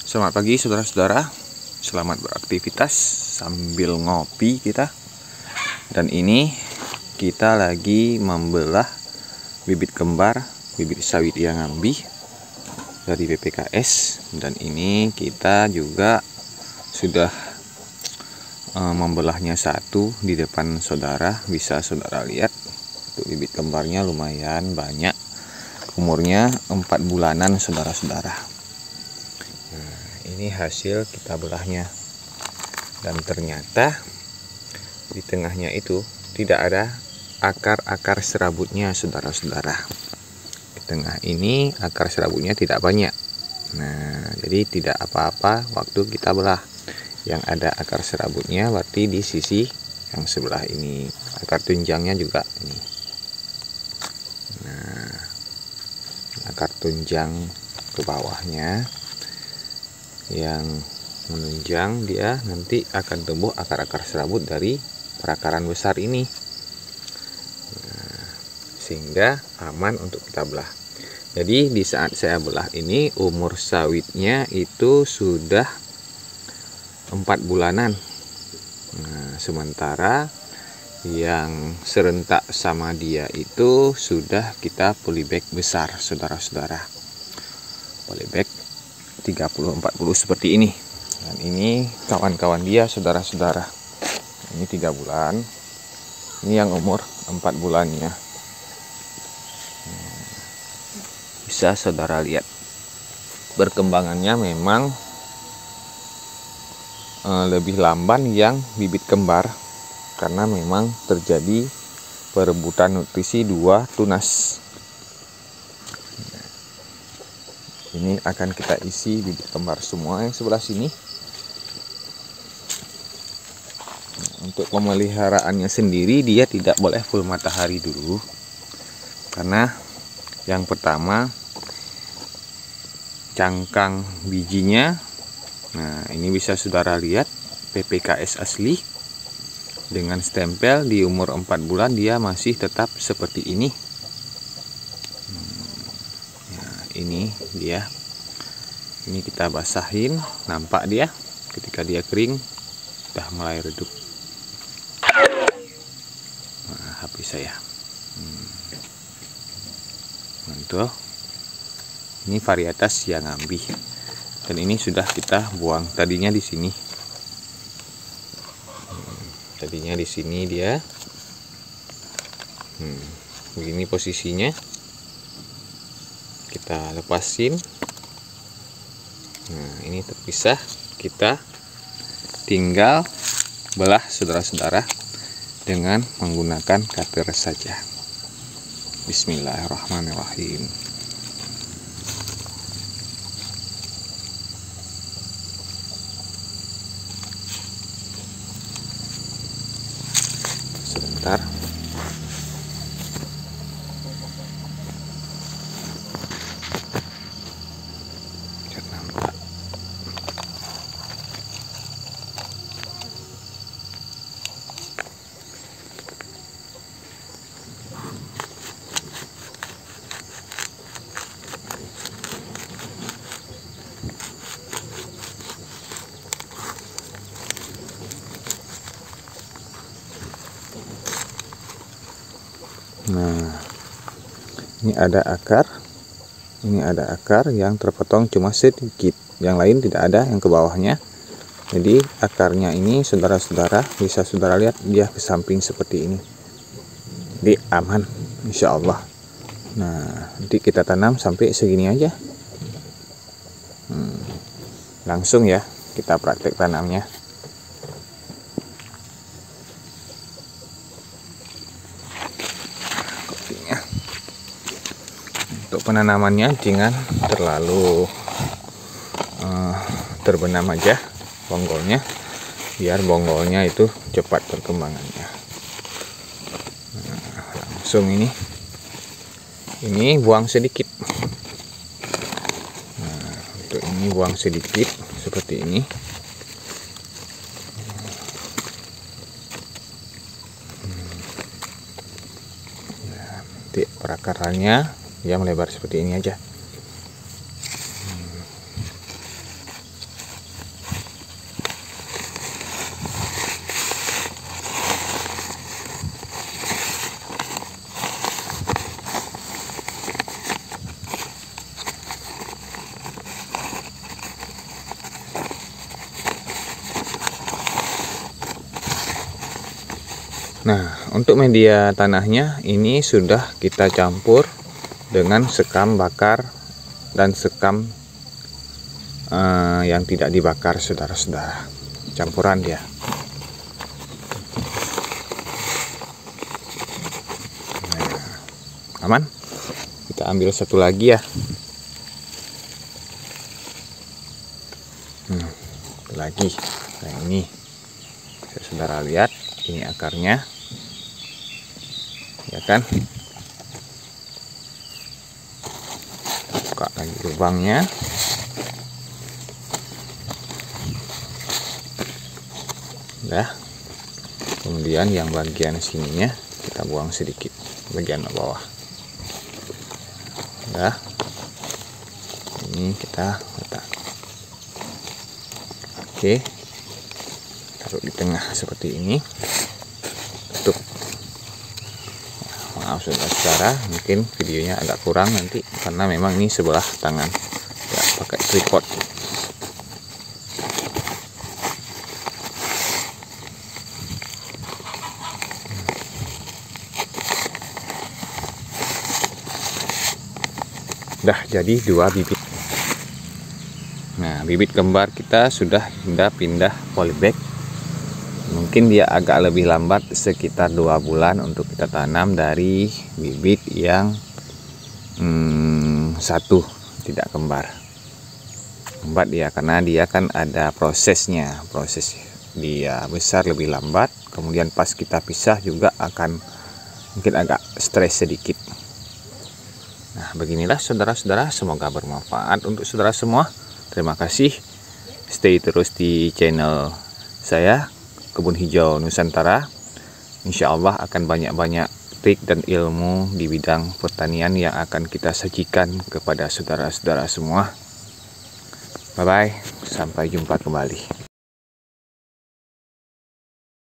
Selamat pagi saudara-saudara, selamat beraktivitas sambil ngopi kita. Dan ini kita lagi membelah bibit kembar, bibit sawit yang ambi dari BPKS. Dan ini kita juga sudah membelahnya satu di depan saudara. Bisa saudara lihat, untuk bibit kembarnya lumayan banyak. Umurnya 4 bulanan saudara-saudara. Ini hasil kita belahnya, dan ternyata di tengahnya itu tidak ada akar-akar serabutnya saudara-saudara. Di tengah ini akar serabutnya tidak banyak. Nah, jadi tidak apa-apa waktu kita belah. Yang ada akar serabutnya berarti di sisi yang sebelah ini. Akar tunjangnya juga ini. Nah, akar tunjang ke bawahnya yang menunjang, dia nanti akan tumbuh akar-akar serabut dari perakaran besar ini. Nah, sehingga aman untuk kita belah. Jadi di saat saya belah ini umur sawitnya itu sudah 4 bulanan. Nah, sementara yang serentak sama dia itu sudah kita polybag besar saudara-saudara. Polybag 30-40 seperti ini. Dan ini kawan-kawan dia saudara-saudara. Ini 3 bulan. Ini yang umur 4 bulannya. Bisa saudara lihat perkembangannya memang lebih lamban yang bibit kembar, karena memang terjadi perebutan nutrisi 2 tunas. Ini akan kita isi bibit kembar semua yang sebelah sini. Untuk pemeliharaannya sendiri dia tidak boleh full matahari dulu, karena yang pertama cangkang bijinya. Nah, ini bisa saudara lihat PPKS asli dengan stempel. Di umur 4 bulan dia masih tetap seperti ini. Ini dia, ini kita basahin, nampak dia ketika dia kering sudah mulai redup. Nah, HP saya mantul. Ini varietas yang ambi, dan ini sudah kita buang tadinya di sini. Tadinya di sini dia begini posisinya. Kita lepasin. Nah, ini terpisah. Kita tinggal belah saudara-saudara dengan menggunakan cutter saja. Bismillahirrahmanirrahim. Sebentar. Nah, ini ada akar. Ini ada akar yang terpotong cuma sedikit. Yang lain tidak ada yang ke bawahnya. Jadi akarnya ini saudara-saudara bisa saudara lihat dia ke samping seperti ini. Jadi aman insya Allah. Nah, nanti kita tanam sampai segini aja. Langsung ya kita praktek tanamnya. Untuk penanamannya jangan terlalu terbenam aja bonggolnya, biar bonggolnya itu cepat perkembangannya. Nah, langsung ini buang sedikit. Nah, untuk ini buang sedikit seperti ini. Nanti perakarannya dia melebar seperti ini aja. Nah, untuk media tanahnya ini sudah kita campur dengan sekam bakar dan sekam yang tidak dibakar, saudara-saudara. Campuran dia. Nah, aman. Kita ambil satu lagi ya. Lagi. Nah, ini saudara lihat, ini akarnya. Ya kan? Buka lagi lubangnya. Udah. Kemudian yang bagian sininya kita buang sedikit, bagian bawah. Udah. Ini kita letak. Oke. Taruh di tengah seperti ini. Tutup. Maaf saudara, mungkin videonya agak kurang nanti karena memang ini sebelah tangan ya, pakai tripod. Udah jadi 2 bibit. Nah, bibit kembar kita sudah pindah polybag. Mungkin dia agak lebih lambat, sekitar 2 bulan untuk kita tanam dari bibit yang satu tidak kembar. Lambat dia karena dia kan ada prosesnya. Proses dia besar lebih lambat. Kemudian pas kita pisah juga akan mungkin agak stres sedikit. Nah, beginilah saudara-saudara, semoga bermanfaat untuk saudara semua. Terima kasih. Stay terus di channel saya, Kebun Hijau Nusantara. Insya Allah akan banyak-banyak trik dan ilmu di bidang pertanian yang akan kita sajikan kepada saudara-saudara semua. Bye-bye, sampai jumpa kembali.